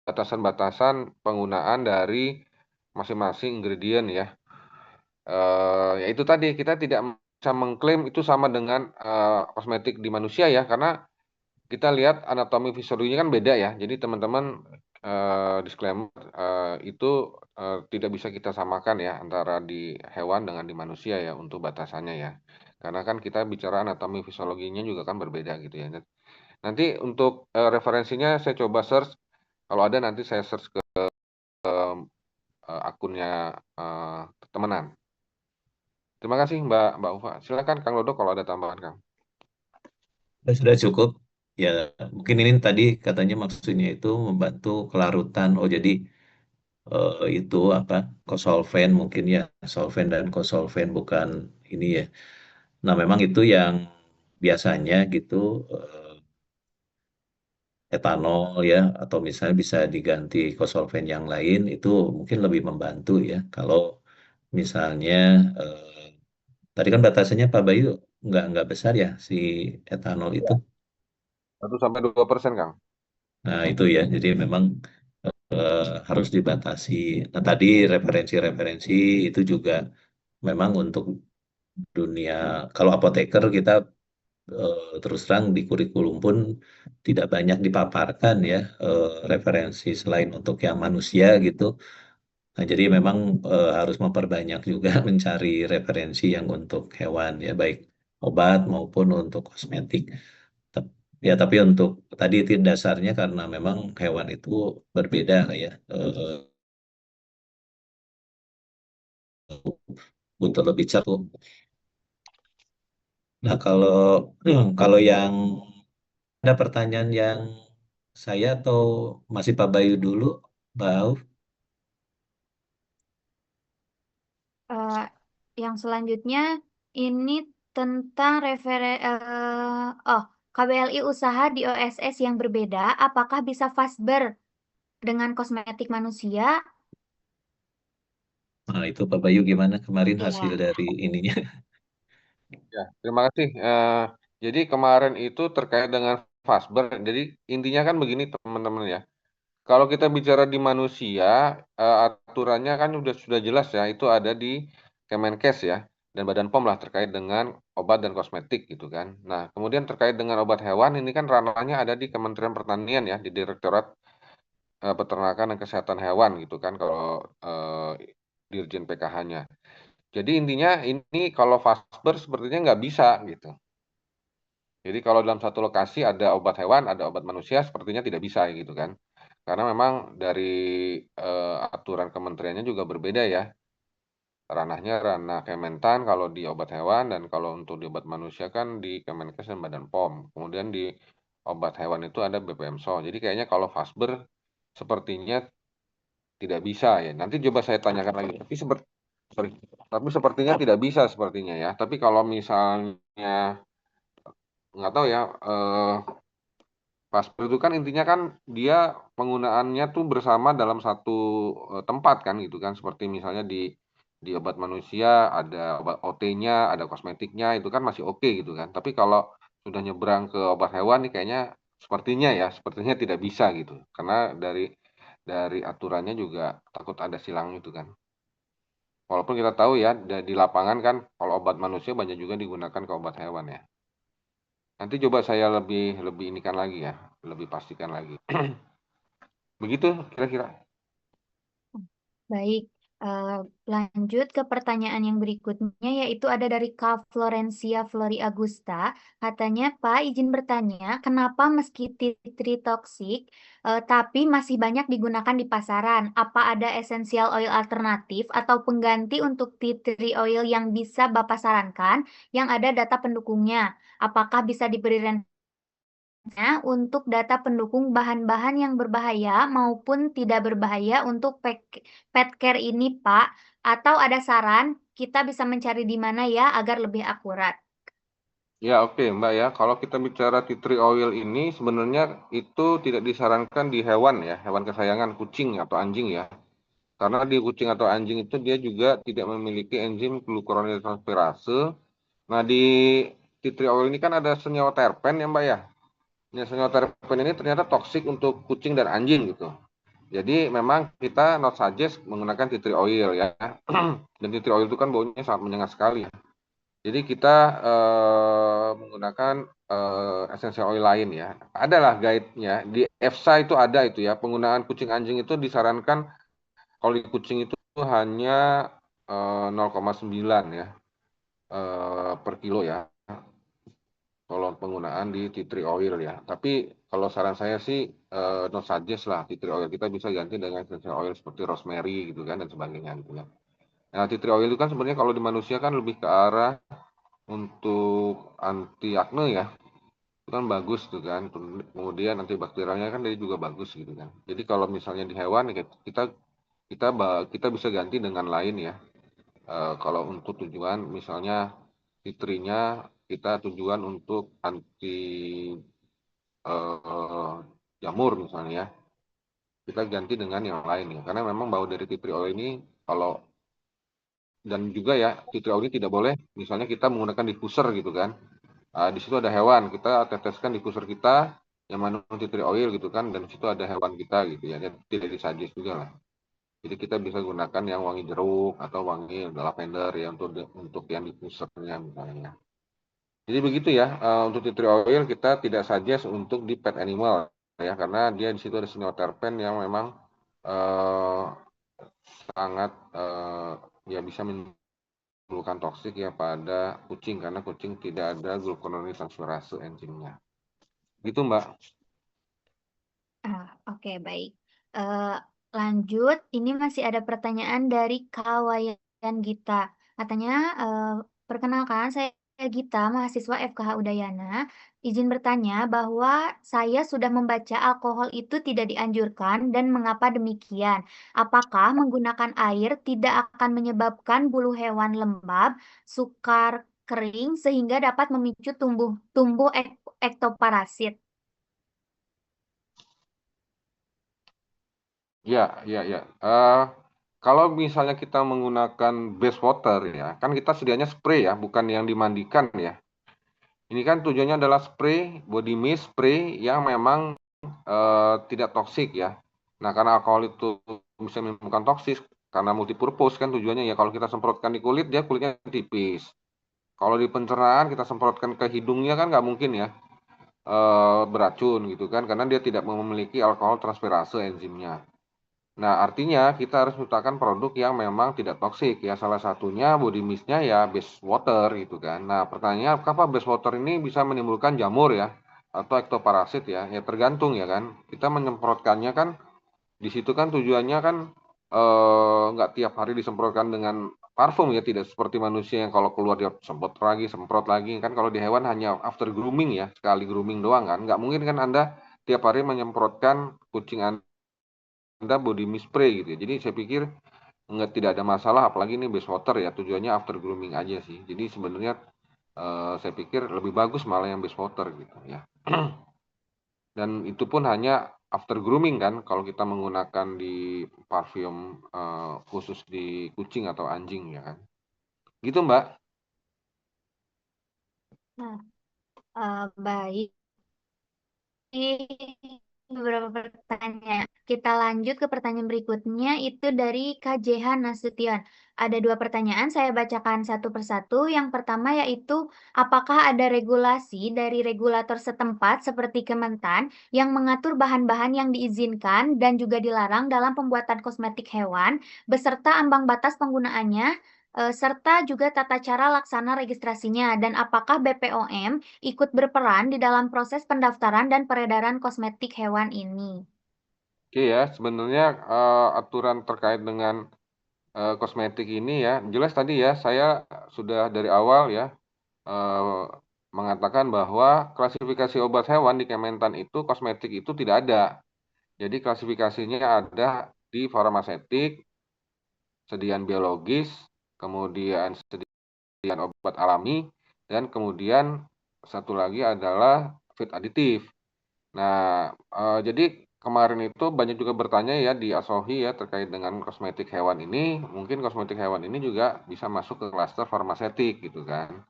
batasan-batasan penggunaan dari masing-masing ingredient ya. Ya itu tadi kita tidak bisa mengklaim itu sama dengan kosmetik di manusia ya, karena kita lihat anatomi fisiologinya kan beda ya. Jadi teman-teman disclaimer itu tidak bisa kita samakan ya antara di hewan dengan di manusia ya untuk batasannya ya. Karena kan kita bicara anatomi fisiologinya juga kan berbeda gitu ya. Nanti untuk referensinya saya coba search. Kalau ada nanti saya search ke akunnya temenan. Terima kasih Mbak Ufa. Silakan Kang Lodo kalau ada tambahan Kang. Sudah cukup. Ya, mungkin ini tadi katanya maksudnya itu membantu kelarutan. Oh, jadi itu apa? Kosolven mungkin ya, solven dan kosolven bukan ini ya. Nah, memang itu yang biasanya gitu etanol ya atau misalnya bisa diganti kosolven yang lain itu mungkin lebih membantu ya. Kalau misalnya tadi kan batasannya Pak Bayu nggak besar ya si etanol itu. 1 sampai 2% Kang. Nah, itu ya. Jadi memang harus dibatasi. Nah, tadi referensi-referensi itu juga memang untuk dunia, kalau apoteker kita terus terang di kurikulum pun tidak banyak dipaparkan ya referensi selain untuk yang manusia gitu. Nah, jadi memang harus memperbanyak juga mencari referensi yang untuk hewan ya, baik obat maupun untuk kosmetik. Tep- Ya, tapi untuk tadi itu dasarnya karena memang hewan itu berbeda lah ya. Untuk lebih cepat. Nah, kalau kalau yang ada pertanyaan yang saya atau masih Pak Bayu dulu, Bau. Eh, yang selanjutnya ini tentang oh, KBLI usaha di OSS yang berbeda, apakah bisa Fasber dengan kosmetik manusia? Nah, itu Pak Bayu gimana kemarin hasil Ya. dari ininya? Ya, terima kasih. Jadi kemarin itu terkait dengan Fasber. Jadi intinya kan begini teman-teman ya. Kalau kita bicara di manusia, aturannya kan sudah jelas ya. Itu ada di Kemenkes ya dan Badan POM lah terkait dengan obat dan kosmetik gitu kan. Nah, kemudian terkait dengan obat hewan ini kan ranahnya ada di Kementerian Pertanian ya, di Direktorat Peternakan dan Kesehatan Hewan gitu kan. Kalau Dirjen PKH-nya. Jadi intinya ini kalau Fasber sepertinya nggak bisa gitu. Jadi kalau dalam satu lokasi ada obat hewan, ada obat manusia, sepertinya tidak bisa gitu kan. Karena memang dari aturan kementeriannya juga berbeda ya. Ranahnya ranah Kementan kalau di obat hewan dan kalau untuk di obat manusia kan di Kemenkes dan Badan POM. Kemudian di obat hewan itu ada BPMSO. Jadi kayaknya kalau Fasber sepertinya tidak bisa ya. Nanti coba saya tanyakan lagi. Sorry. Tapi sepertinya tidak bisa sepertinya ya. Tapi kalau misalnya nggak tahu ya. Paspor itu kan intinya kan dia penggunaannya tuh bersama dalam satu tempat kan gitu kan seperti misalnya di obat manusia ada obat OT-nya, ada kosmetiknya itu kan masih oke gitu kan. Tapi kalau sudah nyebrang ke obat hewan nih kayaknya sepertinya tidak bisa gitu. Karena dari aturannya juga takut ada silang itu kan. Walaupun kita tahu ya di lapangan kan kalau obat manusia banyak juga digunakan ke obat hewan ya. Nanti coba saya lebih lebih inikan lagi ya, lebih pastikan lagi. Begitu kira-kira. Baik, eh, lanjut ke pertanyaan yang berikutnya, yaitu ada dari Kak Florencia Flori Agusta. Katanya, Pak, izin bertanya, kenapa meski tea tree toksik, tapi masih banyak digunakan di pasaran? Apa ada essential oil alternatif atau pengganti untuk tea tree oil yang bisa Bapak sarankan, yang ada data pendukungnya? Apakah bisa diberi untuk data pendukung bahan-bahan yang berbahaya maupun tidak berbahaya untuk pet care ini, Pak? Atau ada saran kita bisa mencari di mana ya agar lebih akurat? Ya oke Mbak ya, kalau kita bicara tea tree oil ini sebenarnya itu tidak disarankan di hewan ya, hewan kesayangan kucing atau anjing ya. Karena di kucing atau anjing itu dia juga tidak memiliki enzim glucuronidasferase. Nah di tea tree oil ini kan ada senyawa terpen ya Mbak ya. Nah, senyawa terpen ini ternyata toksik untuk kucing dan anjing gitu. Jadi memang kita not suggest menggunakan tea tree oil ya. Dan tea tree oil itu kan baunya sangat menyengat sekali ya. Jadi kita menggunakan essential oil lain ya. Adalah guide-nya di EFSA itu ada itu ya. Penggunaan kucing anjing itu disarankan kalau di kucing itu hanya 0,9 ya per kilo ya. Kalau penggunaan di tea tree oil ya. Tapi kalau saran saya sih not suggest lah tea tree oil. Kita bisa ganti dengan essential oil seperti rosemary gitu kan dan sebagainya gitu ya. Nah, tea tree oil itu kan sebenarnya kalau di manusia kan lebih ke arah untuk anti akne ya. Itu kan bagus tuh kan. Kemudian antibakterialnya kan dia juga bagus gitu kan. Jadi kalau misalnya di hewan ya kita kita kita bisa ganti dengan lain ya. Kalau untuk tujuan misalnya fitrinya kita tujuan untuk anti eh, jamur misalnya ya, kita ganti dengan yang lain ya. Karena memang bau dari tea tree oil ini kalau dan juga ya tea tree oil ini tidak boleh misalnya kita menggunakan diffuser gitu kan. Di situ ada hewan, kita teteskan diffuser kita yang mengandung tea tree oil gitu kan, dan di situ ada hewan kita gitu ya, jadi tidak disajis juga lah. Jadi kita bisa gunakan yang wangi jeruk atau wangi lavender ya untuk yang diffusernya misalnya. Jadi begitu ya, untuk tea tree oil kita tidak suggest untuk di pet animal ya, karena dia di situ ada senyawa terpen yang memang eh, sangat ya bisa menimbulkan toksik ya pada kucing karena kucing tidak ada gluconeotransferase enzimnya. Gitu Mbak. Oke, baik. Eh, lanjut, ini masih ada pertanyaan dari Kawayan Gita. Katanya, perkenalkan, saya Gita, mahasiswa FKH Udayana. Izin bertanya bahwa saya sudah membaca alkohol itu tidak dianjurkan dan mengapa demikian? Apakah menggunakan air tidak akan menyebabkan bulu hewan lembab, sukar kering, sehingga dapat memicu tumbuh ektoparasit? Ya, ya, ya. Kalau misalnya kita menggunakan base water ya, kan kita sedianya spray ya, bukan yang dimandikan ya. Ini kan tujuannya adalah spray, body mist spray yang memang tidak toksik ya. Nah, karena alkohol itu bisa menimbulkan toksis, karena multipurpose kan tujuannya ya. Kalau kita semprotkan di kulit, dia kulitnya tipis. Kalau di pencernaan kita semprotkan ke hidungnya kan nggak mungkin ya beracun gitu kan, karena dia tidak memiliki alkohol transferase enzimnya. Nah, artinya kita harus menciptakan produk yang memang tidak toksik ya. Salah satunya body mist-nya ya base water gitu kan. Nah, pertanyaannya apakah base water ini bisa menimbulkan jamur ya atau ektoparasit ya? Ya tergantung ya kan. Kita menyemprotkannya kan di situ kan tujuannya kan nggak tiap hari disemprotkan dengan parfum ya, tidak seperti manusia yang kalau keluar dia semprot lagi kan. Kalau di hewan hanya after grooming ya, sekali grooming doang kan. Nggak mungkin kan Anda tiap hari menyemprotkan kucing Anda body mist spray gitu ya. Jadi saya pikir tidak ada masalah, apalagi ini base water ya, tujuannya after grooming aja sih. Jadi sebenarnya saya pikir lebih bagus malah yang base water gitu ya. Dan itu pun hanya after grooming kan, kalau kita menggunakan di parfum khusus di kucing atau anjing ya kan. Gitu Mbak. Nah, baik. Beberapa pertanyaan. Kita lanjut ke pertanyaan berikutnya, itu dari KJH Nasution. Ada dua pertanyaan, saya bacakan satu persatu. Yang pertama yaitu, apakah ada regulasi dari regulator setempat seperti Kementan yang mengatur bahan-bahan yang diizinkan dan juga dilarang dalam pembuatan kosmetik hewan, beserta ambang batas penggunaannya, serta juga tata cara laksana registrasinya, dan apakah BPOM ikut berperan di dalam proses pendaftaran dan peredaran kosmetik hewan ini. Oke ya, sebenarnya aturan terkait dengan kosmetik ini ya, jelas tadi ya saya sudah dari awal ya eh, mengatakan bahwa klasifikasi obat hewan di Kementan itu kosmetik itu tidak ada. Jadi klasifikasinya ada di farmasetik, sediaan biologis, kemudian sediaan obat alami, dan kemudian satu lagi adalah feed aditif. Nah, jadi kemarin itu banyak juga bertanya ya di Asohi ya terkait dengan kosmetik hewan ini. Mungkin kosmetik hewan ini juga bisa masuk ke klaster farmasetik gitu kan.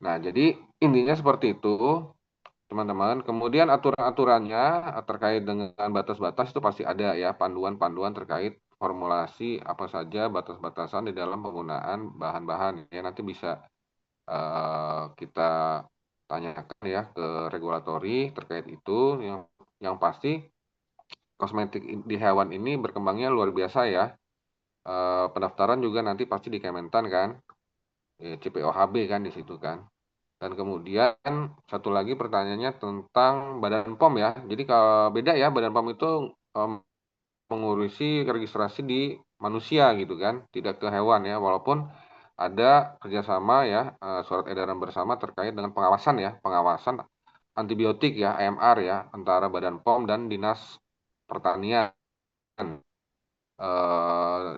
Nah, jadi intinya seperti itu. teman-teman. Kemudian aturan-aturannya terkait dengan batas-batas itu pasti ada ya, panduan-panduan terkait formulasi apa saja batas-batasan di dalam penggunaan bahan-bahan ya. Nanti bisa kita tanyakan ya ke regulatori terkait itu. Yang pasti kosmetik di hewan ini berkembangnya luar biasa ya. Pendaftaran juga nanti pasti di Kementan kan, CPOHB kan di situ kan. Dan kemudian satu lagi pertanyaannya tentang Badan POM ya. Jadi kalau beda ya, Badan POM itu mengurusi registrasi di manusia gitu kan, tidak ke hewan ya. Walaupun ada kerjasama ya, surat edaran bersama terkait dengan pengawasan ya, pengawasan antibiotik ya, AMR ya, antara Badan POM dan Dinas Pertanian.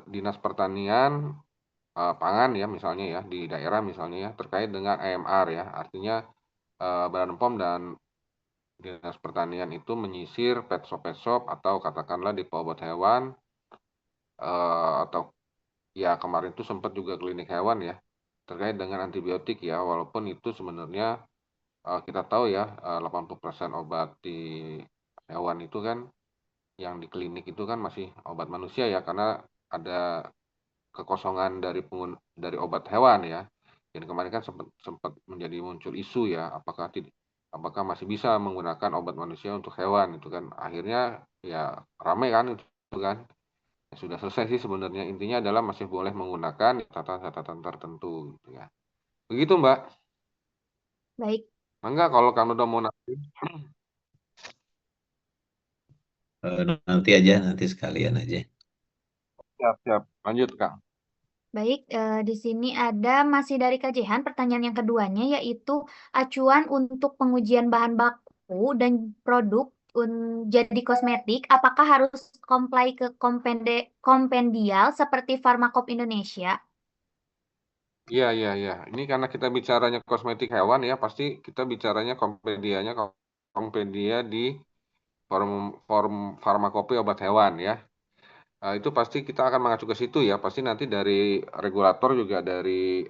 Dinas Pertanian pangan ya misalnya ya di daerah misalnya ya terkait dengan AMR ya, artinya Badan POM dan Dinas Pertanian itu menyisir pet shop atau katakanlah di obat hewan atau ya kemarin itu sempat juga klinik hewan ya terkait dengan antibiotik ya, walaupun itu sebenarnya kita tahu ya 80% obat di hewan itu kan yang di klinik itu kan masih obat manusia ya, karena ada kekosongan dari obat hewan ya. Dan kemarin kan sempat sempat menjadi muncul isu ya, apakah masih bisa menggunakan obat manusia untuk hewan itu kan. Akhirnya ya ramai kan itu kan. Ya, sudah selesai sih sebenarnya. Intinya adalah masih boleh menggunakan catatan-catatan tertentu gitu ya. Begitu Mbak. Baik, Enggak kalau kamu udah mau nanti. Nanti aja, nanti sekalian aja. Siap, siap. Lanjut Kang. baik. Di sini ada masih dari KJhan pertanyaan yang keduanya yaitu acuan untuk pengujian bahan baku dan produk jadi kosmetik, apakah harus comply ke kompendial seperti Farmakop Indonesia? Iya, iya, iya. Ini karena kita bicaranya kosmetik hewan ya, pasti kita bicaranya kompendia di form form farmakope obat hewan ya. Itu pasti kita akan mengacu ke situ ya. Pasti nanti dari regulator juga dari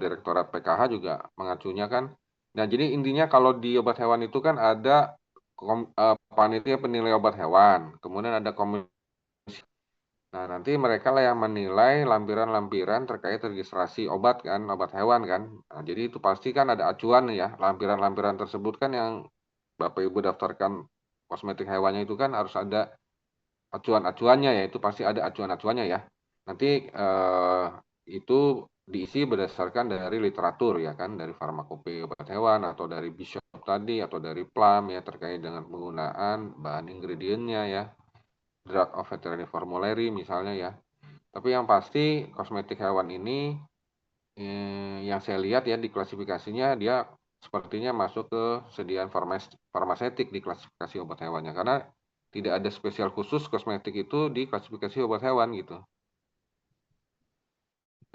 Direktorat PKH juga mengacunya kan. Nah, jadi intinya kalau di obat hewan itu kan ada panitia penilai obat hewan, kemudian ada komisi. Nah, nanti mereka lah yang menilai lampiran-lampiran terkait registrasi obat kan, obat hewan kan. Nah, jadi itu pasti kan ada acuan ya, lampiran-lampiran tersebut kan yang Bapak Ibu daftarkan kosmetik hewannya itu kan harus ada acuan-acuannya ya, itu pasti ada acuan-acuannya ya. Nanti itu diisi berdasarkan dari literatur ya kan, dari farmakope obat hewan atau dari Bishop tadi atau dari Plum ya terkait dengan penggunaan bahan ingredientnya ya, drug of veterinary formulary misalnya ya. Tapi yang pasti kosmetik hewan ini yang saya lihat ya di klasifikasinya dia sepertinya masuk ke sediaan farmaseutik di klasifikasi obat hewannya karena tidak ada spesial khusus kosmetik itu di klasifikasi obat hewan gitu.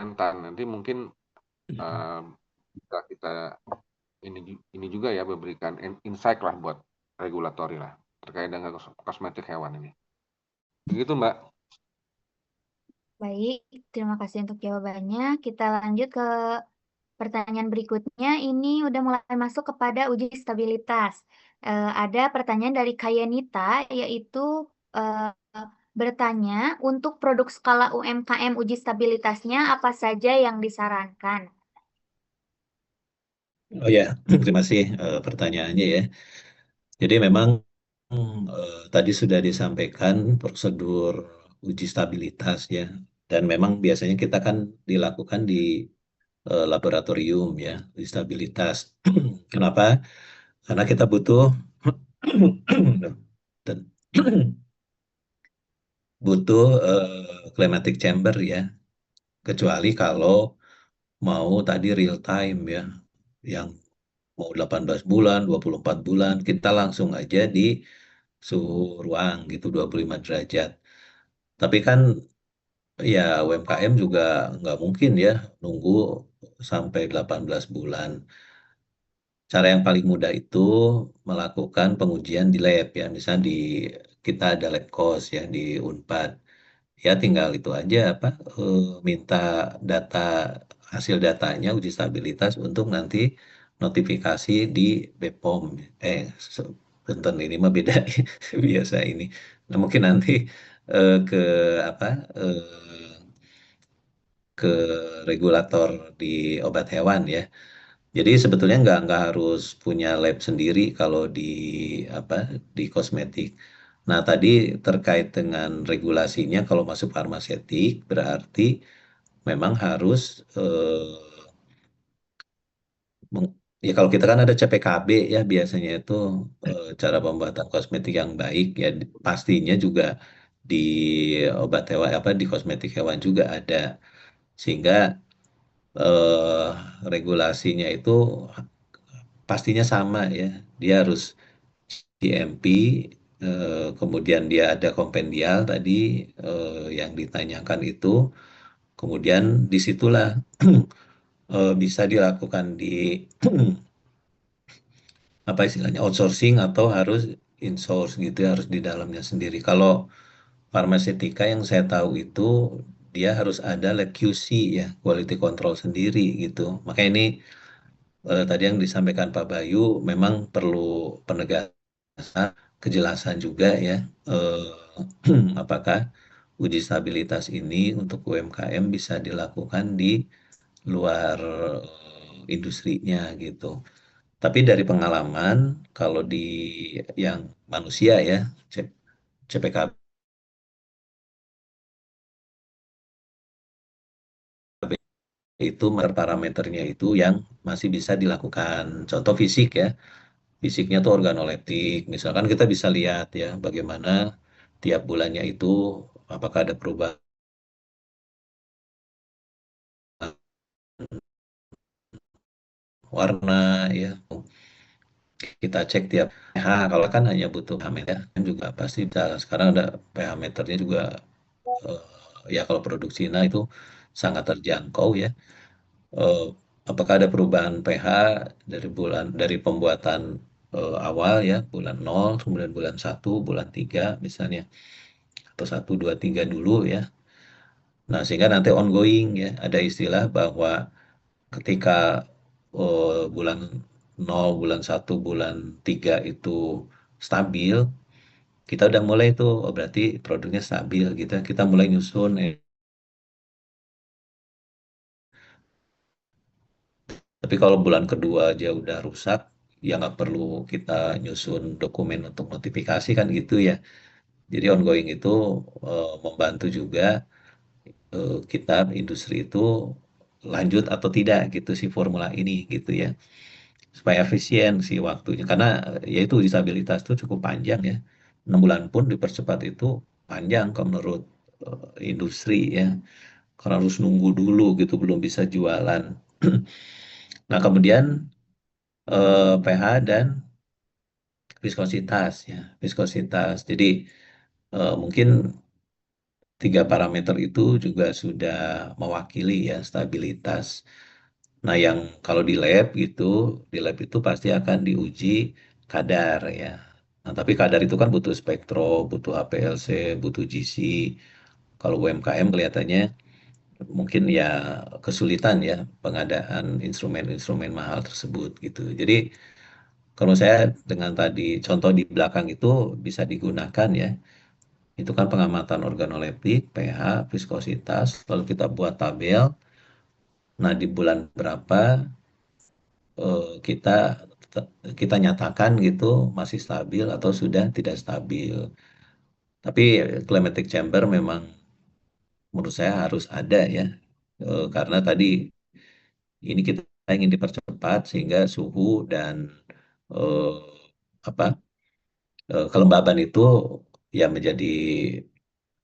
Nanti mungkin eh, bisa kita ini juga ya memberikan insight lah buat regulatori lah terkait dengan kosmetik hewan ini. Begitu Mbak. Baik, terima kasih untuk jawabannya. Kita lanjut ke pertanyaan berikutnya. Ini udah mulai masuk kepada uji stabilitas. Ada pertanyaan dari Kayanita, yaitu eh, bertanya, untuk produk skala UMKM uji stabilitasnya apa saja yang disarankan? Oh ya, terima kasih pertanyaannya ya. Jadi memang tadi sudah disampaikan prosedur uji stabilitas ya. Dan memang biasanya kita kan dilakukan di laboratorium ya, uji stabilitas. Kenapa? Karena kita butuh dan butuh climatic chamber ya. Kecuali kalau mau tadi real time ya, yang mau 18 bulan, 24 bulan, kita langsung aja di suhu ruang gitu 25 derajat. Tapi kan ya UMKM juga nggak mungkin ya nunggu sampai 18 bulan. Cara yang paling mudah itu melakukan pengujian di lab ya, misalnya di kita ada lab cost ya di Unpad. Ya tinggal itu aja apa minta data hasil datanya uji stabilitas untuk nanti notifikasi di BPOM. Bentar ini mah beda biasa ini. Nah, mungkin nanti ke apa ke regulator di obat hewan ya. Jadi sebetulnya nggak harus punya lab sendiri kalau di apa di kosmetik. Nah, tadi terkait dengan regulasinya kalau masuk farmaseutik berarti memang harus ya kalau kita kan ada CPKB ya biasanya itu cara pembuatan kosmetik yang baik ya pastinya juga di obat hewan apa di kosmetik hewan juga ada sehingga eh, regulasinya itu pastinya sama ya. Dia harus GMP, kemudian dia ada kompendial tadi yang ditanyakan itu, kemudian disitulah bisa dilakukan di apa istilahnya outsourcing atau harus insource gitu ya, harus di dalamnya sendiri. Kalau farmasetika yang saya tahu itu dia harus ada lab QC ya, quality control sendiri gitu. Makanya ini tadi yang disampaikan Pak Bayu memang perlu penegasan, kejelasan juga ya. eh, apakah uji stabilitas ini untuk UMKM bisa dilakukan di luar industrinya gitu. Tapi dari pengalaman, kalau di yang manusia ya, CPKB itu parameternya itu yang masih bisa dilakukan. Contoh fisik ya, fisiknya tuh organoleptik. Misalkan kita bisa lihat ya bagaimana tiap bulannya itu apakah ada perubahan warna ya. Kita cek tiap pH, kalau kan hanya butuh pH meter kan juga pasti bisa. Sekarang ada pH meternya juga eh, ya kalau produk Cina itu sangat terjangkau ya. eh, Apakah ada perubahan pH dari pembuatan awal ya bulan 0 kemudian bulan 1 bulan 3 misalnya atau 1 2 3 dulu ya. Nah, sehingga nanti ongoing ya ada istilah bahwa ketika bulan 0 bulan 1 bulan 3 itu stabil, kita udah mulai tuh oh berarti produknya stabil gitu. Kita mulai nyusun tapi kalau bulan kedua aja udah rusak, ya nggak perlu kita nyusun dokumen untuk notifikasi kan gitu ya. Jadi ongoing itu membantu juga kita industri itu lanjut atau tidak gitu si formula ini gitu ya. Supaya efisien si waktunya. Karena ya itu disabilitas itu cukup panjang ya. 6 bulan pun dipercepat itu panjang kalau menurut industri ya. Karena harus nunggu dulu gitu belum bisa jualan. Nah, kemudian pH dan viskositas ya, viskositas. Jadi mungkin 3 parameter itu juga sudah mewakili ya stabilitas. Nah, yang kalau di lab gitu, di lab itu pasti akan diuji kadar ya. Nah, tapi kadar itu kan butuh spektro, butuh HPLC, butuh GC. Kalau UMKM kelihatannya mungkin ya kesulitan ya pengadaan instrumen-instrumen mahal tersebut gitu. Jadi kalau saya dengan tadi contoh di belakang itu bisa digunakan ya. Itu kan pengamatan organoleptik, pH, viskositas, lalu kita buat tabel. Nah, di bulan berapa kita kita nyatakan gitu masih stabil atau sudah tidak stabil. Tapi climatic chamber memang menurut saya harus ada ya. Karena tadi ini kita ingin dipercepat sehingga suhu dan eh, apa kelembaban itu ya menjadi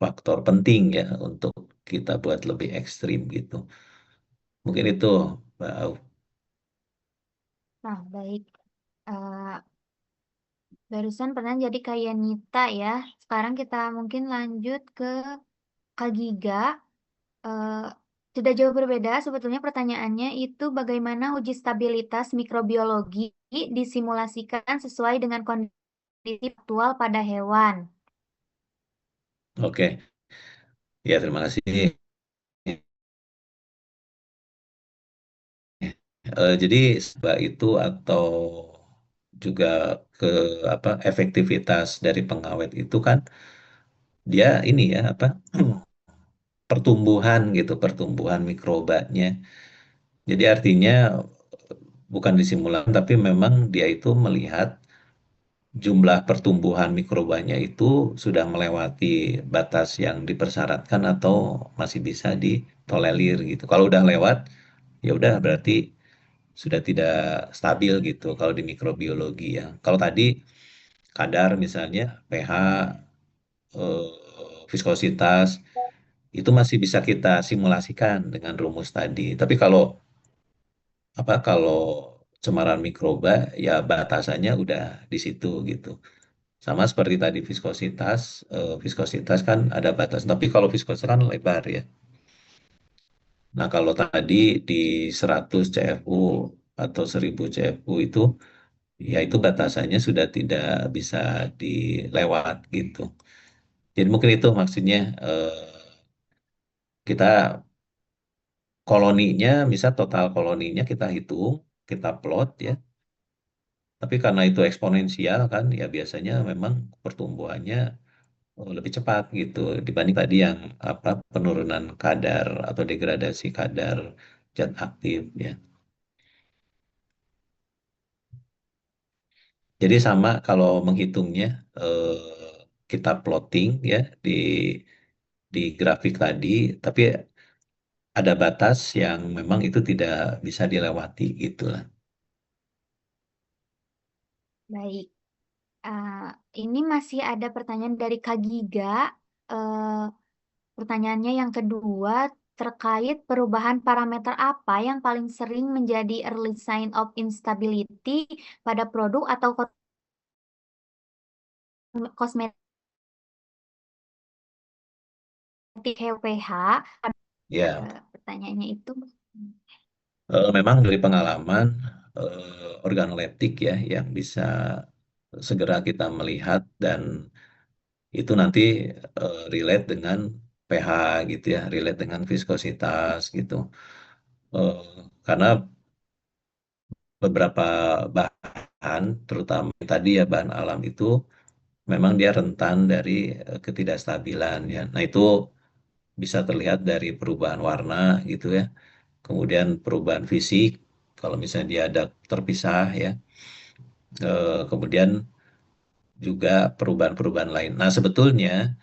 faktor penting ya untuk kita buat lebih ekstrim gitu. Mungkin itu, Mbak Au. Nah, baik. Eh, Barusan pernah jadi kayak Nita ya. Sekarang kita mungkin lanjut ke Kak Giga. Eh, Tidak jauh berbeda, sebetulnya pertanyaannya itu bagaimana uji stabilitas mikrobiologi disimulasikan sesuai dengan kondisi aktual pada hewan. Oke, ya terima kasih. Jadi sebab itu atau juga ke apa efektivitas dari pengawet itu kan dia ini ya apa pertumbuhan gitu, pertumbuhan mikrobanya. Jadi artinya bukan di simulan tapi memang dia itu melihat jumlah pertumbuhan mikrobanya itu sudah melewati batas yang dipersyaratkan atau masih bisa ditolerir gitu. Kalau udah lewat, ya udah berarti sudah tidak stabil gitu kalau di mikrobiologi ya. Kalau tadi kadar misalnya pH, eh, viskositas itu masih bisa kita simulasikan dengan rumus tadi. Tapi kalau cemaran mikroba ya batasannya udah di situ gitu. Sama seperti tadi viskositas, viskositas kan ada batas. Tapi kalau viskositas kan lebar ya. Nah kalau tadi di 100 CFU atau 1000 CFU itu, ya itu batasannya sudah tidak bisa dilewat gitu. Jadi mungkin itu maksudnya kita koloninya, misal total koloninya kita hitung, kita plot ya. Tapi karena itu eksponensial kan, ya biasanya memang pertumbuhannya lebih cepat gitu dibanding tadi yang apa penurunan kadar atau degradasi kadar zat aktif ya. Jadi sama kalau menghitungnya kita plotting ya di grafik tadi, tapi ada batas yang memang itu tidak bisa dilewati gitu lah. Baik. Ini masih ada pertanyaan dari Kak Giga. Eh, Pertanyaannya yang kedua terkait perubahan parameter apa yang paling sering menjadi early sign of instability pada produk atau kosmetik HPH. Ya, Pertanyaannya itu memang dari pengalaman organoleptik ya yang bisa segera kita melihat dan itu nanti relate dengan pH gitu ya, relate dengan viskositas gitu. Eh, karena beberapa bahan, terutama yang tadi ya bahan alam itu memang dia rentan dari ketidakstabilan ya. Nah itu bisa terlihat dari perubahan warna gitu ya, kemudian perubahan fisik kalau misalnya dia ada terpisah ya. Kemudian juga perubahan-perubahan lain. Nah sebetulnya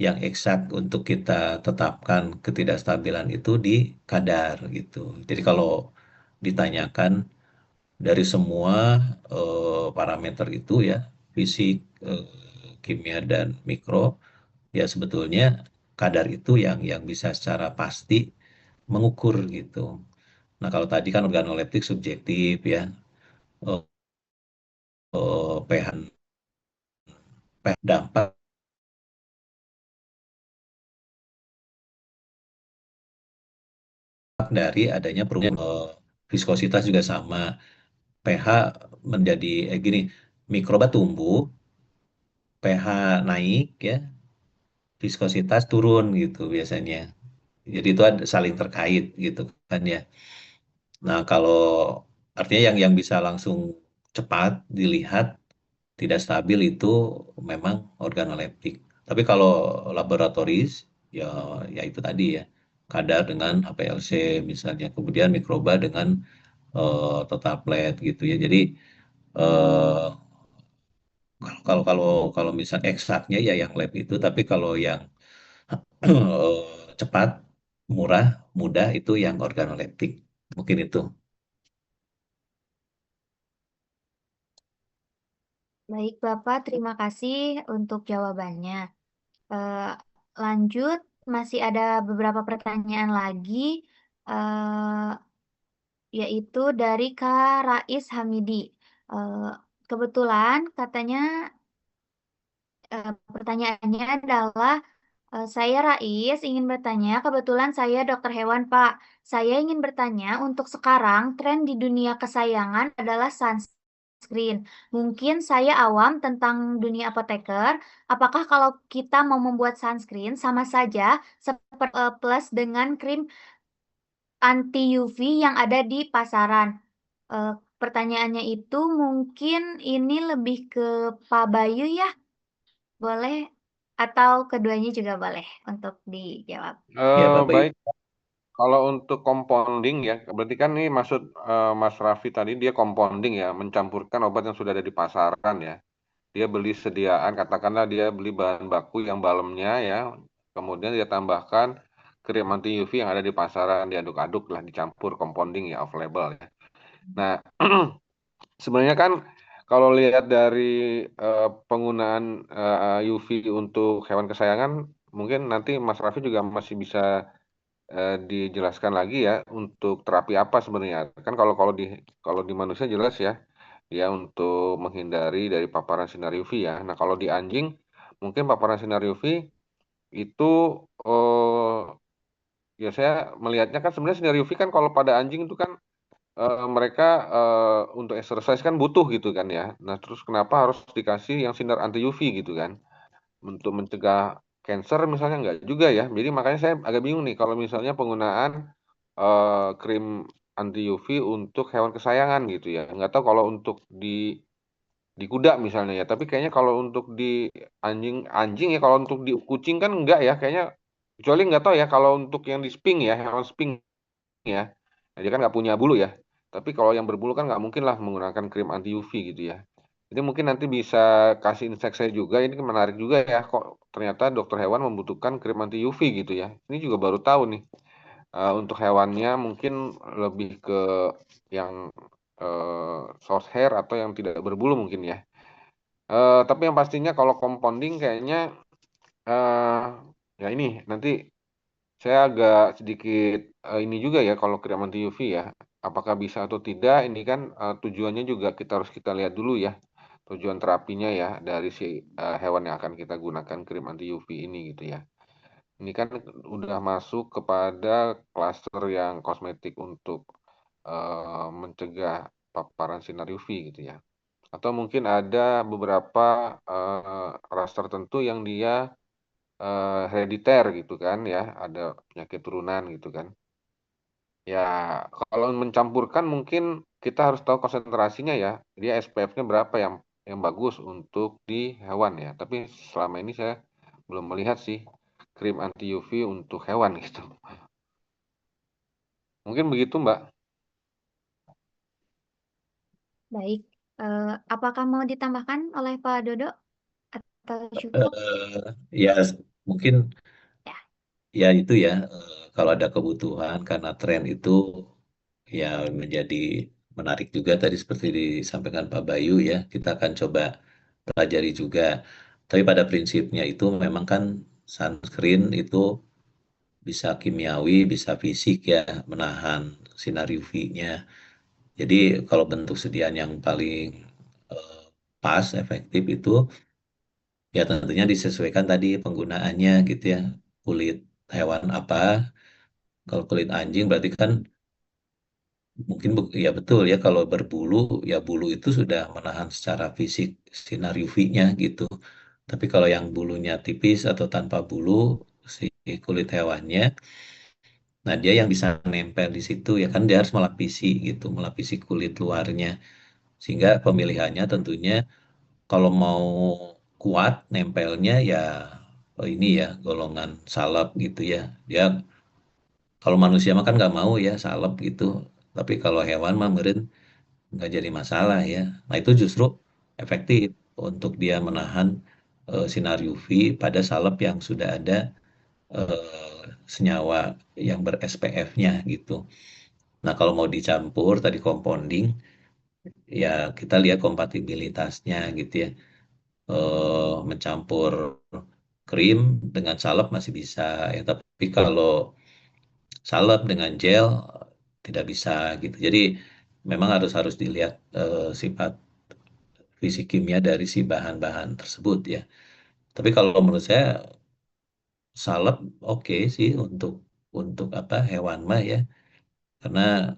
yang eksak untuk kita tetapkan ketidakstabilan itu di kadar gitu. Jadi kalau ditanyakan dari semua parameter itu ya, fisik, kimia dan mikro, ya sebetulnya kadar itu yang bisa secara pasti mengukur gitu. Nah kalau tadi kan organoleptik subjektif ya, eh, pH dampak dari adanya perubahan viskositas juga sama. pH menjadi gini, mikroba tumbuh, pH naik ya, viskositas turun gitu biasanya. Jadi itu ada saling terkait gitu kan ya. Nah, kalau artinya yang bisa langsung cepat dilihat tidak stabil itu memang organoleptik. Tapi kalau laboratoris ya ya itu tadi ya kadar dengan HPLC misalnya, kemudian mikroba dengan tetaplet gitu ya. Jadi eh, kalau kalau kalau misal eksaknya ya yang lab itu, tapi kalau yang cepat, murah, mudah itu yang organoleptik. Mungkin itu. baik Bapak, terima kasih untuk jawabannya. Eh, Lanjut, masih ada beberapa pertanyaan lagi, eh, yaitu dari Kak Rais Hamidi. Eh, Kebetulan katanya pertanyaannya adalah, saya Rais ingin bertanya, kebetulan saya dokter hewan, Pak. Saya ingin bertanya, untuk sekarang tren di dunia kesayangan adalah sunscreen. Mungkin saya awam tentang dunia apoteker. Apakah kalau kita mau membuat sunscreen sama saja seperti plus dengan krim anti UV yang ada di pasaran? Eh, Pertanyaannya itu mungkin ini lebih ke Pak Bayu ya, boleh? Atau keduanya juga boleh untuk dijawab. Ya, Pak Bayu. Baik, kalau untuk compounding ya, berarti kan ini maksud Mas Raffi tadi dia compounding ya, mencampurkan obat yang sudah ada di pasaran ya. Dia beli sediaan, katakanlah dia beli bahan baku yang balemnya ya, kemudian dia tambahkan krim anti UV yang ada di pasaran, diaduk-aduk lah, dicampur compounding ya, off label ya. Nah, sebenarnya kan kalau lihat dari penggunaan UV untuk hewan kesayangan, mungkin nanti Mas Raffi juga masih bisa dijelaskan lagi ya untuk terapi apa sebenarnya. Kan kalau di manusia jelas ya, dia untuk menghindari dari paparan sinar UV ya. Nah, kalau di anjing mungkin paparan sinar UV itu eh ya saya melihatnya kan sebenarnya sinar UV kan kalau pada anjing itu kan mereka untuk exercise kan butuh gitu kan ya. Nah, terus kenapa harus dikasih yang sinar anti UV gitu kan? Untuk mencegah cancer misalnya enggak juga ya. Jadi makanya saya agak bingung nih kalau misalnya penggunaan krim anti UV untuk hewan kesayangan gitu ya. Nggak tahu kalau untuk di kuda misalnya ya. Tapi kayaknya kalau untuk di anjing anjing ya, kalau untuk di kucing kan enggak ya. Kayaknya kecuali nggak tahu ya kalau untuk yang di sping ya, hewan sping ya. Nah, dia kan nggak punya bulu ya. Tapi kalau yang berbulu kan nggak mungkin lah menggunakan krim anti UV gitu ya. Jadi mungkin nanti bisa kasih insight saya juga. Ini kan menarik juga ya. Kok ternyata dokter hewan membutuhkan krim anti UV gitu ya. Ini juga baru tahu nih. Untuk hewannya mungkin lebih ke yang short hair atau yang tidak berbulu mungkin ya. Tapi yang pastinya kalau compounding kayaknya eh ya ini nanti saya agak sedikit ini juga ya kalau krim anti UV ya. Apakah bisa atau tidak? Ini kan tujuannya juga kita harus kita lihat dulu ya. Tujuan terapinya ya dari si hewan yang akan kita gunakan krim anti UV ini gitu ya. Ini kan udah masuk kepada klaster yang kosmetik untuk mencegah paparan sinar UV gitu ya. Atau mungkin ada beberapa ras tertentu yang dia herediter gitu kan ya, ada penyakit turunan gitu kan. Ya, kalau mencampurkan mungkin kita harus tahu konsentrasinya ya. Dia SPF-nya berapa yang bagus untuk di hewan ya. Tapi selama ini saya belum melihat sih krim anti UV untuk hewan gitu. Mungkin begitu, Mbak. Baik, apakah mau ditambahkan oleh Pak Dodo atau cukup? Ya, mungkin Ya, ya itu ya, kalau ada kebutuhan karena tren itu ya menjadi menarik juga tadi seperti disampaikan Pak Bayu ya, kita akan coba pelajari juga. Tapi pada prinsipnya itu memang kan sunscreen itu bisa kimiawi, bisa fisik ya, menahan sinar UV-nya. Jadi kalau bentuk sediaan yang paling eh, pas, efektif itu ya tentunya disesuaikan tadi penggunaannya gitu ya. Kulit hewan apa? Kalau kulit anjing berarti kan mungkin ya betul ya kalau berbulu ya bulu itu sudah menahan secara fisik sinar UV-nya gitu. Tapi kalau yang bulunya tipis atau tanpa bulu si kulit hewannya, nah dia yang bisa nempel di situ ya kan dia harus melapisi gitu, melapisi kulit luarnya. Sehingga pemilihannya tentunya kalau mau kuat nempelnya ya ini ya golongan salep gitu ya. Dia kalau manusia mah kan nggak mau ya salep gitu. Tapi kalau hewan mah meureun nggak jadi masalah ya. Nah itu justru efektif untuk dia menahan sinar UV pada salep yang sudah ada senyawa yang ber-SPF-nya gitu. Nah kalau mau dicampur tadi compounding ya kita lihat kompatibilitasnya gitu ya. Mencampur krim dengan salep masih bisa ya tapi kalau salep dengan gel tidak bisa gitu. Jadi memang harus harus dilihat sifat fisik kimia dari si bahan-bahan tersebut ya. Tapi kalau menurut saya salep oke sih untuk apa hewan mah ya karena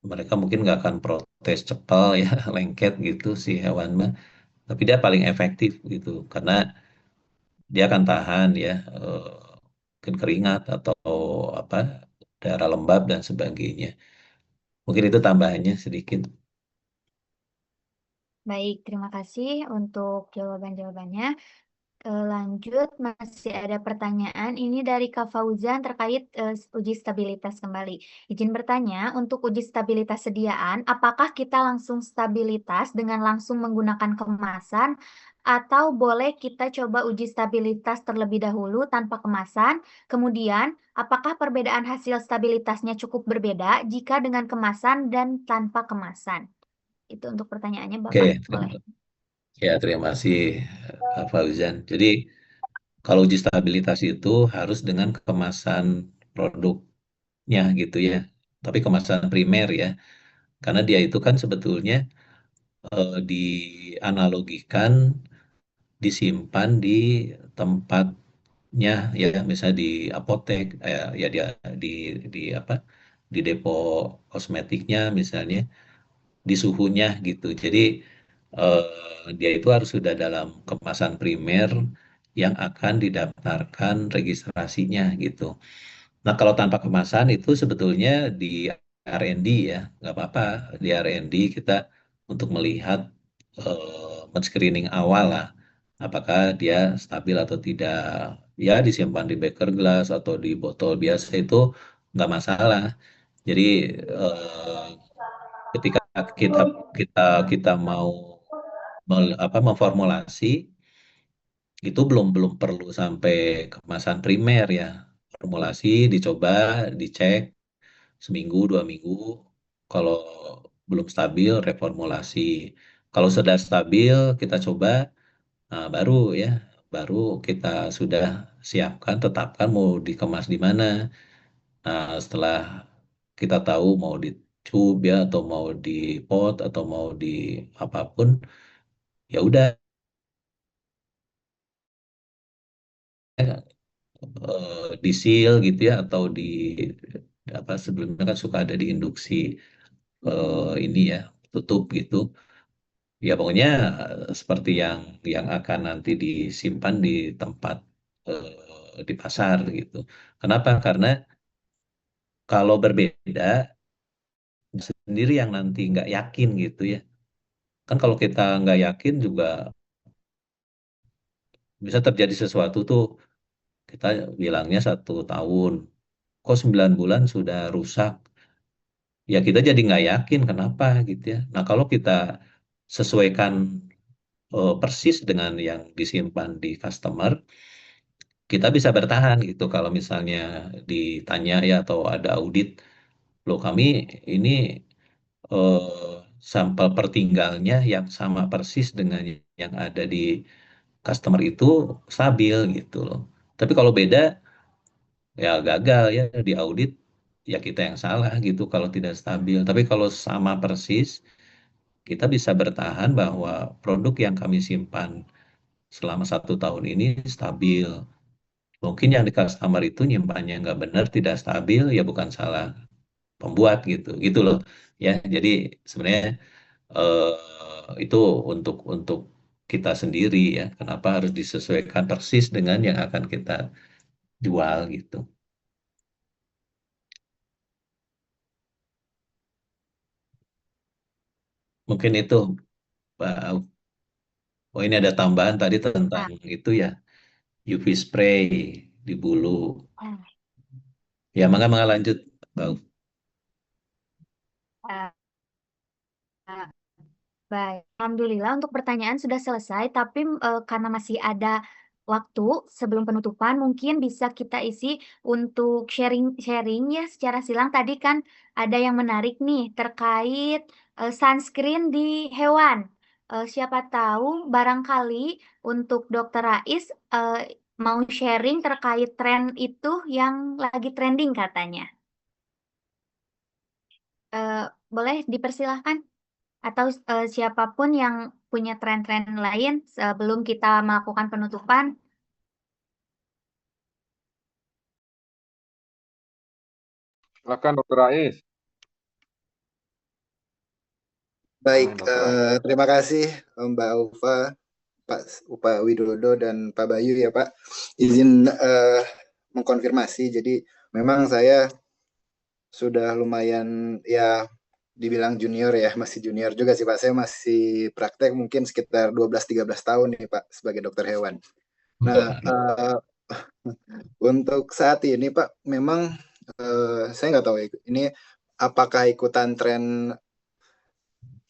mereka mungkin nggak akan protes cepal ya lengket gitu si hewan mah. Tapi dia paling efektif gitu karena dia akan tahan ya mungkin keringat atau apa darah lembab dan sebagainya. Mungkin itu tambahannya sedikit. Baik, terima kasih untuk jawaban-jawabannya. Lanjut, masih ada pertanyaan. Ini dari Kak Fauzan terkait uji stabilitas kembali. Izin bertanya, untuk uji stabilitas sediaan, apakah kita langsung stabilitas dengan langsung menggunakan kemasan, atau boleh kita coba uji stabilitas terlebih dahulu tanpa kemasan? Kemudian, apakah perbedaan hasil stabilitasnya cukup berbeda jika dengan kemasan dan tanpa kemasan? Itu untuk pertanyaannya, Bapak. Oke, Boleh. terima kasih Kak Fauzan. Jadi kalau uji stabilitas itu harus dengan kemasan produknya gitu ya. Tapi kemasan primer ya. Karena dia itu kan sebetulnya dianalogikan disimpan di tempatnya ya, misalnya di apotek, ya di di apa di depo kosmetiknya misalnya, di suhunya gitu. Jadi dia itu harus sudah dalam kemasan primer yang akan didaftarkan registrasinya gitu. Nah, kalau tanpa kemasan itu sebetulnya di R&D ya, nggak apa-apa. Di R&D kita untuk melihat men-screening awal lah, apakah dia stabil atau tidak. Ya, disimpan di beker glass atau di botol biasa itu nggak masalah. Jadi eh, ketika kita kita kita mau memformulasi itu belum belum perlu sampai kemasan primer ya. Formulasi dicoba, dicek seminggu 2 minggu. Kalau belum stabil, reformulasi. Kalau sudah stabil, kita coba, nah, baru kita sudah siapkan, tetapkan mau dikemas di mana. Nah, setelah kita tahu mau di tube ya, atau mau di pot, atau mau di apapun, ya udah di seal gitu ya, atau di apa sebelumnya kan suka ada di induksi ini ya, tutup gitu. Ya pokoknya seperti yang akan nanti disimpan di tempat di pasar gitu. Kenapa? Karena kalau berbeda sendiri yang nanti nggak yakin gitu ya. Kan kalau kita nggak yakin juga bisa terjadi sesuatu tuh, kita bilangnya 1 tahun, kok 9 bulan sudah rusak. Ya kita jadi nggak yakin kenapa gitu ya. Nah kalau kita sesuaikan persis dengan yang disimpan di customer, kita bisa bertahan gitu. Kalau misalnya ditanya ya atau ada audit, loh kami ini sampel pertinggalnya yang sama persis dengan yang ada di customer itu stabil gitu loh. Tapi kalau beda ya gagal ya di audit, ya kita yang salah gitu kalau tidak stabil. Tapi kalau sama persis, kita bisa bertahan bahwa produk yang kami simpan selama 1 tahun ini stabil. Mungkin yang di customer itu nyimpannya nggak benar, tidak stabil, ya bukan salah pembuat gitu, gitu loh. Ya, jadi sebenarnya itu untuk kita sendiri ya. Kenapa harus disesuaikan persis dengan yang akan kita jual gitu. Mungkin itu, Pak. Oh ini ada tambahan tadi tentang Nah, itu ya, UV spray di bulu. eh, Ya, mangga lanjut, Bang. eh, baik, Alhamdulillah untuk pertanyaan sudah selesai, tapi karena masih ada waktu sebelum penutupan, mungkin bisa kita isi untuk sharing-sharing ya secara silang. Tadi kan ada yang menarik nih terkait sunscreen di hewan. Siapa tahu barangkali untuk Dokter Rais mau sharing terkait tren itu yang lagi trending katanya. Eh, Boleh dipersilahkan? Atau siapapun yang punya tren-tren lain sebelum kita melakukan penutupan. Silakan Dokter Ais. Baik, Silakan Dokter Ais. terima kasih Mbak Aufa, Pak Widodo, dan Pak Bayu ya Pak. Izin mengkonfirmasi, jadi memang saya sudah lumayan ya dibilang junior ya, masih junior juga sih Pak. Saya masih praktek mungkin sekitar 12-13 tahun nih Pak sebagai dokter hewan. Nah, Waduh. untuk saat ini Pak, memang saya nggak tahu ya, ini apakah ikutan tren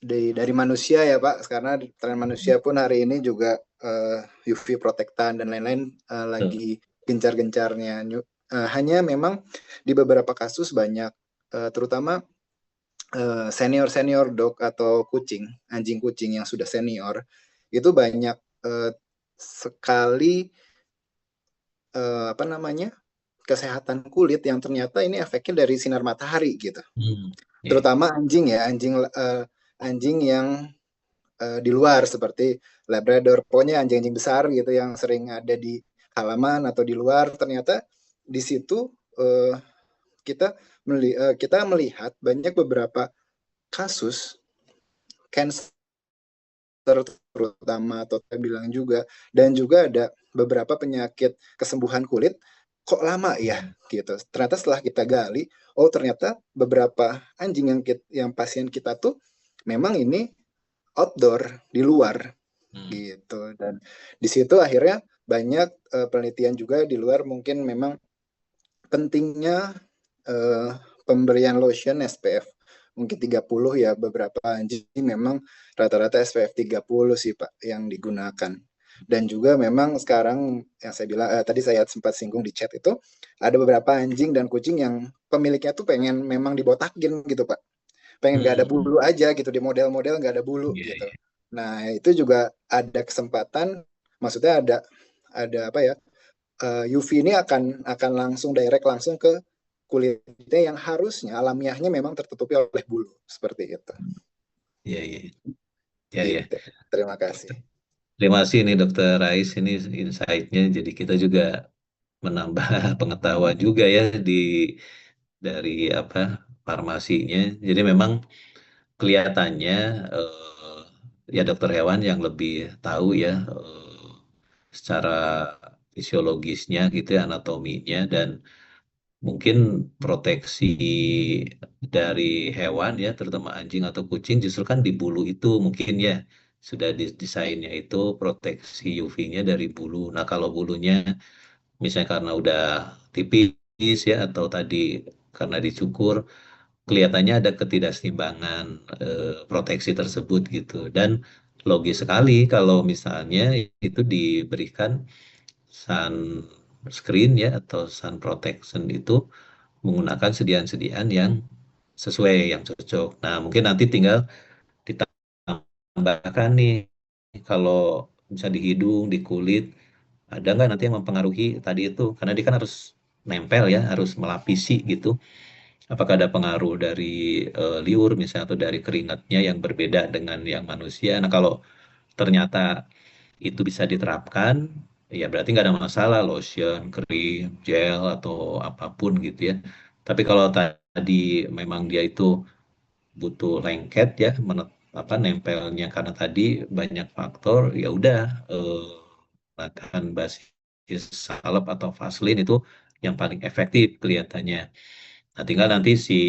dari manusia ya Pak, karena tren manusia pun hari ini juga UV protektan dan lain-lain lagi gencar-gencarnya. Hanya memang di beberapa kasus banyak, terutama senior dog atau kucing, anjing kucing yang sudah senior, itu banyak sekali apa namanya kesehatan kulit yang ternyata ini efeknya dari sinar matahari gitu. Iya. Terutama anjing ya, anjing yang di luar seperti Labrador, pokoknya anjing-anjing besar gitu yang sering ada di halaman atau di luar, ternyata di situ kita melihat banyak beberapa kasus cancer terutama atau saya bilang juga, dan juga ada beberapa penyakit kesembuhan kulit kok lama ya gitu. Ternyata setelah kita gali, oh ternyata beberapa anjing yang pasien kita tuh memang ini outdoor di luar gitu. Dan di situ akhirnya banyak penelitian juga di luar, mungkin memang pentingnya pemberian lotion SPF mungkin 30 ya, beberapa anjing memang rata-rata SPF 30 sih Pak yang digunakan. Dan juga memang sekarang yang saya bilang tadi saya sempat singgung di chat itu, ada beberapa anjing dan kucing yang pemiliknya tuh pengen memang dibotakin gitu Pak. Pengen gak ada bulu aja gitu, di model-model gak ada bulu Iya, gitu. iya. Nah, itu juga ada kesempatan, maksudnya ada apa ya? UV ini akan langsung ke kulitnya yang harusnya alamiahnya memang tertutupi oleh bulu seperti itu. Iya, iya. Iya, iya. Gitu. Terima kasih. Terima kasih nih Dokter Rais, ini insight-nya. Jadi kita juga menambah pengetahuan juga ya dari apa farmasinya. Jadi memang kelihatannya eh, ya dokter hewan yang lebih tahu ya secara fisiologisnya gitu ya, anatominya, dan mungkin proteksi dari hewan ya, terutama anjing atau kucing, justru kan di bulu itu mungkin ya sudah desainnya itu proteksi UV-nya dari bulu. Nah, kalau bulunya misalnya karena udah tipis ya, atau tadi karena dicukur, kelihatannya ada ketidakseimbangan proteksi tersebut gitu. Dan logis sekali kalau misalnya itu diberikan sunscreen ya atau sun protection itu menggunakan sediaan-sediaan yang sesuai, yang cocok. Nah, mungkin nanti tinggal ditambahkan nih, kalau bisa di hidung, di kulit, ada nggak nanti yang mempengaruhi tadi itu? Karena dia kan harus nempel ya, harus melapisi gitu. Apakah ada pengaruh dari liur misalnya atau dari keringatnya yang berbeda dengan yang manusia? Nah, kalau ternyata itu bisa diterapkan, ya berarti nggak ada masalah, lotion, krim, gel, atau apapun gitu ya. Tapi kalau tadi memang dia itu butuh lengket ya, nempelnya karena tadi banyak faktor, ya udah makan basis salep atau Vaseline itu yang paling efektif kelihatannya. Nah, tinggal nanti si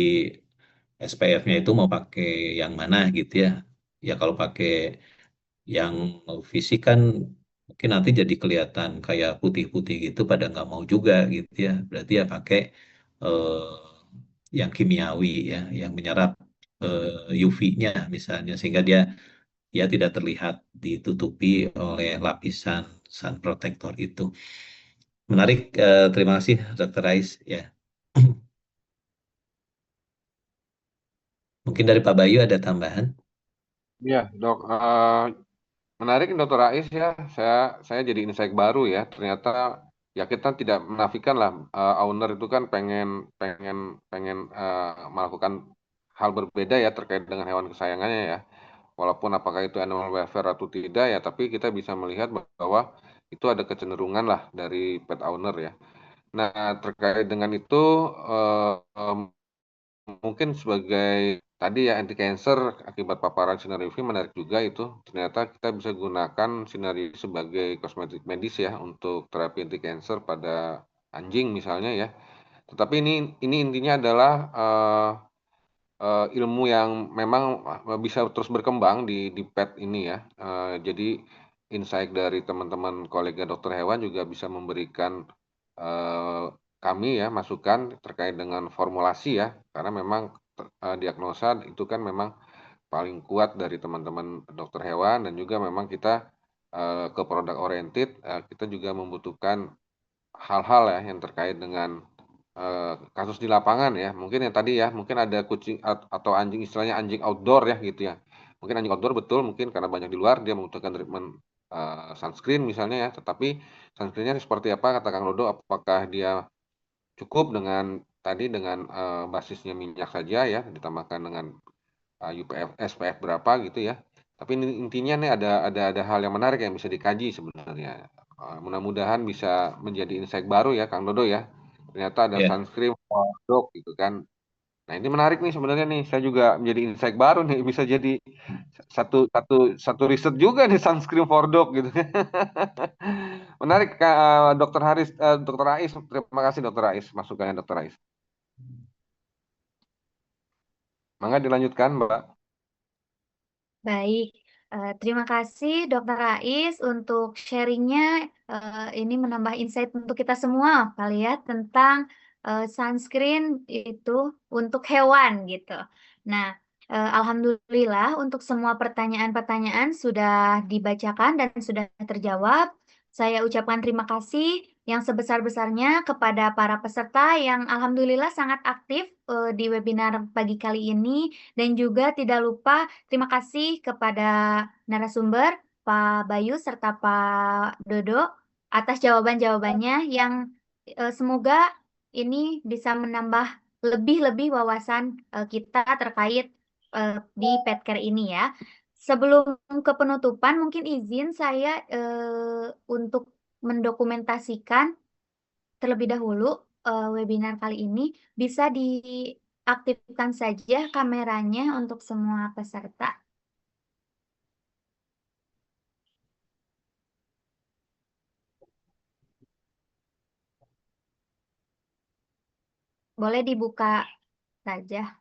SPF-nya itu mau pakai yang mana gitu ya. Ya kalau pakai yang fisik kan mungkin nanti jadi kelihatan kayak putih-putih gitu, pada nggak mau juga gitu ya. Berarti ya pakai yang kimiawi ya, yang menyerap UV-nya misalnya, sehingga dia tidak terlihat ditutupi oleh lapisan sun protector itu. Menarik, terima kasih Dr. Rais ya. Mungkin dari Pak Bayu ada tambahan? Iya, Dok. Menarik Dokter Rais ya. Saya jadi insight baru ya. Ternyata ya kita tidak menafikan lah, owner itu kan pengen pengen pengen melakukan hal berbeda ya terkait dengan hewan kesayangannya ya. Walaupun apakah itu animal welfare atau tidak ya, tapi kita bisa melihat bahwa itu ada kecenderungan lah dari pet owner ya. Nah, terkait dengan itu mungkin sebagai tadi ya anti cancer akibat paparan sinar UV menarik juga itu. Ternyata kita bisa gunakan sinar UV sebagai kosmetik medis ya untuk terapi anti cancer pada anjing misalnya ya. Tetapi ini intinya adalah ilmu yang memang bisa terus berkembang di PET ini ya. Jadi insight dari teman-teman kolega dokter hewan juga bisa memberikan eh, kami ya masukan terkait dengan formulasi ya, karena memang diagnosa itu kan memang paling kuat dari teman-teman dokter hewan, dan juga memang kita ke product oriented, kita juga membutuhkan hal-hal ya yang terkait dengan kasus di lapangan ya. Mungkin yang tadi ya, mungkin ada kucing atau anjing, istilahnya anjing outdoor ya gitu ya. Mungkin anjing outdoor betul, mungkin karena banyak di luar dia membutuhkan treatment sunscreen misalnya ya. Tetapi sunscreennya seperti apa kata Kang Dodo? Apakah dia cukup dengan tadi dengan basisnya minyak saja ya, ditambahkan dengan UPF, SPF berapa gitu ya. Tapi intinya nih ada hal yang menarik yang bisa dikaji sebenarnya. Mudah-mudahan bisa menjadi insight baru ya Kang Dodo ya. Ternyata ada Ya, sunscreen produk gitu kan. Nah, ini menarik nih sebenarnya nih. Saya juga menjadi insight baru nih, bisa jadi satu satu satu riset juga nih sunscreen for dog gitu. Menarik Kak, Dokter Haris, Dokter Ais. Terima kasih Dokter Ais masukannya Dokter Ais. Mangga dilanjutkan Mbak. Baik, terima kasih Dokter Rais untuk sharingnya. Ini menambah insight untuk kita semua kali ya tentang sunscreen itu untuk hewan gitu. Nah, Alhamdulillah untuk semua pertanyaan-pertanyaan sudah dibacakan dan sudah terjawab. Saya ucapkan terima kasih yang sebesar-besarnya kepada para peserta yang Alhamdulillah sangat aktif di webinar pagi kali ini, dan juga tidak lupa terima kasih kepada narasumber Pak Bayu serta Pak Dodo atas jawaban-jawabannya yang semoga ini bisa menambah lebih-lebih wawasan kita terkait di Petcare ini ya. Sebelum ke penutupan, mungkin izin saya untuk mendokumentasikan terlebih dahulu webinar kali ini. Bisa diaktifkan saja kameranya untuk semua peserta. Boleh dibuka saja.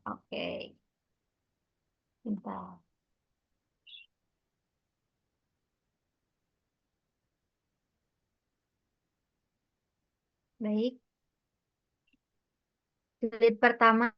Oke. Bentar. Baik. Slide pertama